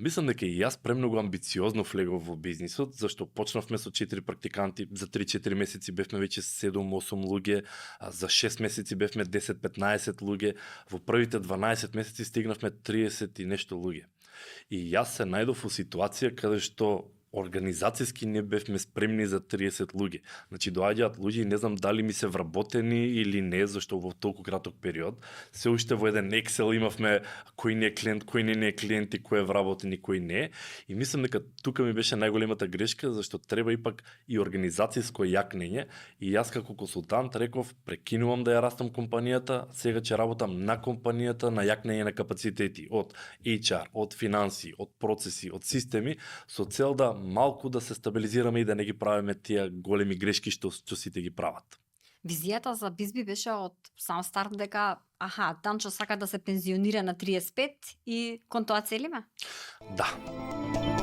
Мислам дека и јас премногу амбициозно влегов во бизнисот, зашто почнавме со 4 практиканти, за 3-4 месеци бевме веќе 7-8 луѓе, а за 6 месеци бевме 10-15 луѓе, во првите 12 месеци стигнавме 30 и нешто луѓе. И јас се најдов во ситуација каде што организацијски не бевме спремни за 30 луѓе. Значи доаѓаат луѓе и не знам дали ми се вработени или не, зашто во толку краток период се уште во еден Excel имавме кој не е клиент, кој не е клиент и кој е вработен и кој не. И мислам дека тука ми беше најголемата грешка, зашто треба ипак и организацијско јакнење. И јас како консултант реков, прекинувам да ја растам компанијата, сега ќе работам на компанијата на јакнење на капацитети од HR, од финанси, од процеси, од системи, со цел да малку да се стабилизираме и да не ги правиме тие големи грешки што сите ги прават. Визијата за Бизби беше од сам старт дека Данчо сака да се пензионира на 35 и кон тоа целиме? Да.